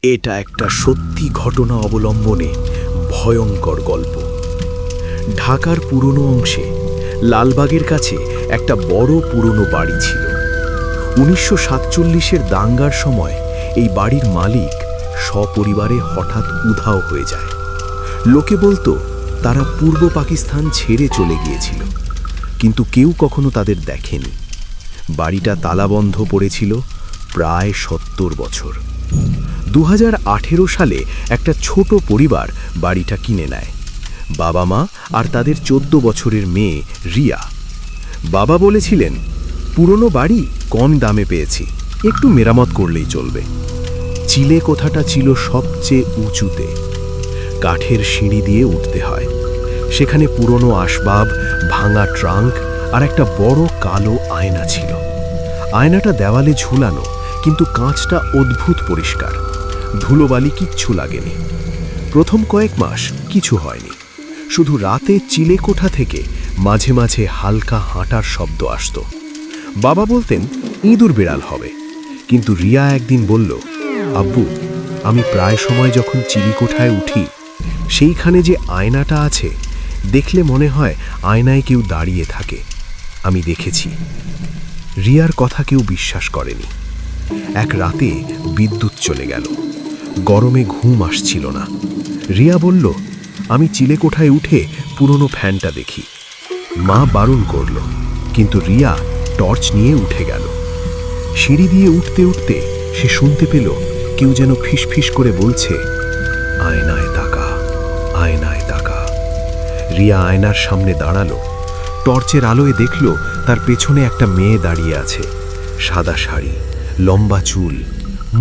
এটা একটা সত্যি ঘটনা অবলম্বনে ভয়ঙ্কর গল্প। ঢাকার পুরনো অংশে লালবাগের কাছে একটা বড় পুরনো বাড়ি ছিল। 1947-এর দাঙ্গার সময় এই বাড়ির মালিক সপরিবারে হঠাৎ উধাও হয়ে যায়। লোকে বলতো তারা পূর্ব পাকিস্তান ছেড়ে চলে গিয়েছিল, কিন্তু কেউ কখনো তাদের দেখেনি। বাড়িটা তালাবন্ধ পড়েছিল প্রায় 70 বছর। 2018 সালে একটা ছোট পরিবার বাড়িটা কিনে নেয়, বাবা মা আর তাদের 14 বছরের মেয়ে রিয়া। বাবা বলেছিলেন, পুরনো বাড়ি কম দামে পেয়েছি, একটু মেরামত করলেই চলবে। চিলে কোঠাটা ছিল সবচেয়ে উঁচুতে, কাঠের সিঁড়ি দিয়ে উঠতে হয়। সেখানে পুরনো আসবাব, ভাঙা ট্রাঙ্ক আর একটা বড় কালো আয়না ছিল। আয়নাটা দেওয়ালে ঝুলানো, কিন্তু কাঁচটা অদ্ভুত পরিষ্কার, ধুলোবালি কিচ্ছু লাগেনি। প্রথম কয়েক মাস কিছু হয়নি, শুধু রাতে চিলে কোঠা থেকে মাঝে মাঝে হালকা হাঁটার শব্দ আসত। বাবা বলতেন ইঁদুর বিড়াল হবে, কিন্তু রিয়া একদিন বলল, আব্বু, আমি প্রায় সময় যখন চিলেকোঠায় উঠি, সেইখানে যে আয়নাটা আছে, দেখলে মনে হয় আয়নায় কেউ দাঁড়িয়ে থাকে। আমি দেখেছি। রিয়ার কথা কেউ বিশ্বাস করেনি। এক রাতে বিদ্যুৎ চলে গেল, গরমে ঘুম আসছিল না। রিয়া বলল, আমি চিলেকোঠায় উঠে পুরনো ফ্যানটা দেখি। মা বারণ করল, কিন্তু রিয়া টর্চ নিয়ে উঠে গেল। সিঁড়ি দিয়ে উঠতে উঠতে সে শুনতে পেল কেউ যেন ফিসফিস করে বলছে, আয়নায় তাকা, আয়নায় তাকা। রিয়া আয়নার সামনে দাঁড়ালো। টর্চের আলোয় দেখল তার পেছনে একটা মেয়ে দাঁড়িয়ে আছে, সাদা শাড়ি, লম্বা চুল,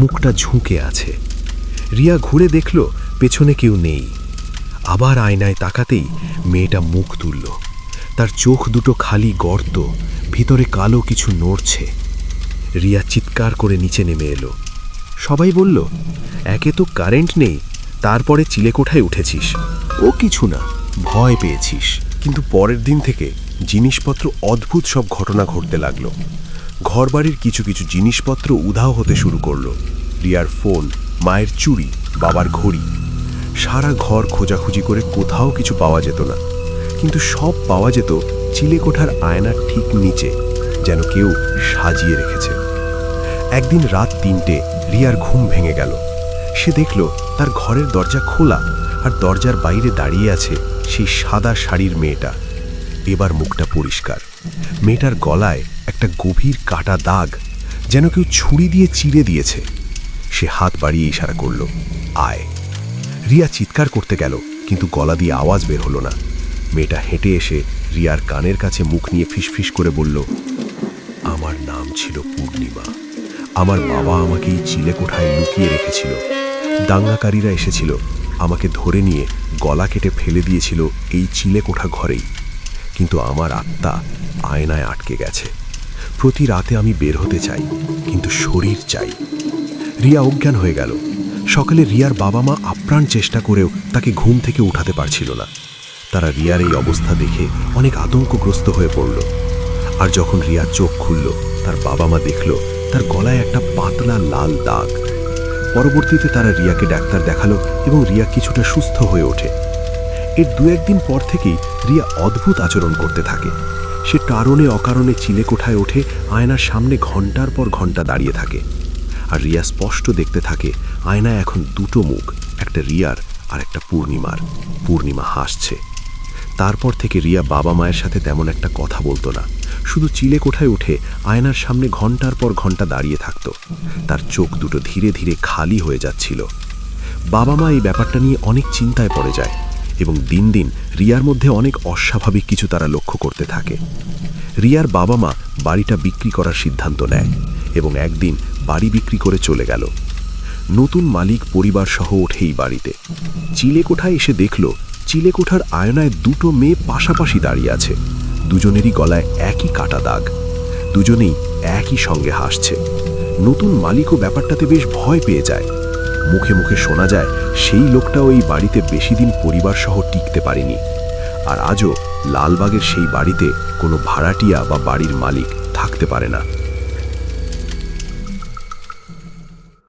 মুখটা ঝুঁকে আছে। রিয়া ঘুরে দেখল পেছনে কেউ নেই। আবার আয়নায় তাকাতেই মেয়েটা মুখ তুলল। তার চোখ দুটো খালি গর্ত, ভিতরে কালো কিছু নড়ছে। রিয়া চিৎকার করে নিচে নেমে এলো। সবাই বলল, একে তো কারেন্ট নেই, তারপরে চিলেকোঠায় উঠেছিস, ও কিছু না, ভয় পেয়েছিস। কিন্তু পরের দিন থেকে জিনিসপত্র অদ্ভুত সব ঘটনা ঘটতে লাগলো। ঘরবাড়ির কিছু কিছু জিনিসপত্র উধাও হতে শুরু করলো। রিয়ার ফোন, মায়ের চুড়ি, বাবার ঘড়ি। সারা ঘর খোঁজাখুঁজি করে কোথাও কিছু পাওয়া যেত না, কিন্তু সব পাওয়া যেত চিলেকোঠার আয়নার ঠিক নিচে, যেন কেউ সাজিয়ে রেখেছে। একদিন রাত 3টে রিয়ার ঘুম ভেঙে গেল। সে দেখল তার ঘরের দরজা খোলা, আর দরজার বাইরে দাঁড়িয়ে আছে সেই সাদা শাড়ির মেয়েটা। এবার মুখটা পরিষ্কার। মেয়েটার গলায় একটা গভীর কাটা দাগ, যেন কেউ ছুরি দিয়ে চিরে দিয়েছে। সে হাত বাড়িয়ে ইশারা করল, আয়। রিয়া চিৎকার করতে গেল, কিন্তু গলা দিয়ে আওয়াজ বের হলো না। মেয়েটা হেঁটে এসে রিয়ার কানের কাছে মুখ নিয়ে ফিসফিস করে বলল, আমার নাম ছিল পূর্ণিমা। আমার বাবা আমাকে এই চিলেকোঠায় লুকিয়ে রেখেছিল। দাঙ্গাকারীরা এসেছিল, আমাকে ধরে নিয়ে গলা কেটে ফেলে দিয়েছিল এই চিলেকোঠা ঘরেই। কিন্তু আমার আত্মা আয়নায় আটকে গেছে। প্রতি রাতে আমি বের হতে চাই, কিন্তু শরীর চাই। রিয়া অজ্ঞান হয়ে গেল। সকালে রিয়ার বাবা মা আপ্রাণ চেষ্টা করেও তাকে ঘুম থেকে উঠাতে পারছিল না। তারা রিয়ার এই অবস্থা দেখে অনেক আতঙ্কগ্রস্ত হয়ে পড়ল। আর যখন রিয়া চোখ খুলল, তার বাবা মা দেখল তার গলায় একটা পাতলা লাল দাগ। পরবর্তীতে তারা রিয়াকে ডাক্তার দেখালো এবং রিয়া কিছুটা সুস্থ হয়ে ওঠে। এর 2-1 দিন পর থেকেই রিয়া অদ্ভুত আচরণ করতে থাকে। সে কারণে অকারণে চিলেকোঠায় ওঠে, আয়নার সামনে ঘন্টার পর ঘন্টা দাঁড়িয়ে থাকে। আর রিয়া স্পষ্ট দেখতে থাকে আয়নায় এখন 2টো মুখ, একটা রিয়ার আর একটা পূর্ণিমার। পূর্ণিমা হাসছে। তারপর থেকে রিয়া বাবা মায়ের সাথে তেমন একটা কথা বলতো না, শুধু চিলেকোঠায় উঠে আয়নার সামনে ঘন্টার পর ঘন্টা দাঁড়িয়ে থাকত। তার চোখ দুটো ধীরে ধীরে খালি হয়ে যাচ্ছিল। বাবা মা এই ব্যাপারটা নিয়ে অনেক চিন্তায় পড়ে যায়, এবং দিন দিন রিয়ার মধ্যে অনেক অস্বাভাবিক কিছু তারা লক্ষ্য করতে থাকে। রিয়ার বাবা মা বাড়িটা বিক্রি করার সিদ্ধান্ত নেয়, এবং একদিন বাড়ি বিক্রি করে চলে গেল। নতুন মালিক পরিবার সহ ওঠে এই বাড়িতে। চিলেকোঠায় এসে দেখল চিলেকোঠার আয়নায় 2টো মেয়ে পাশাপাশি দাঁড়িয়ে আছে। দুজনেরই গলায় একই কাটা দাগ, দুজনেই একই সঙ্গে হাসছে। নতুন মালিকও ব্যাপারটাতে বেশ ভয় পেয়ে যায়। মুখে মুখে শোনা যায় সেই লোকটাও এই বাড়িতে বেশি দিন পরিবার সহ টিকতে পারেনি। আর আজও লালবাগের সেই বাড়িতে কোনো ভাড়াটিয়া বা বাড়ির মালিক থাকতে পারে না।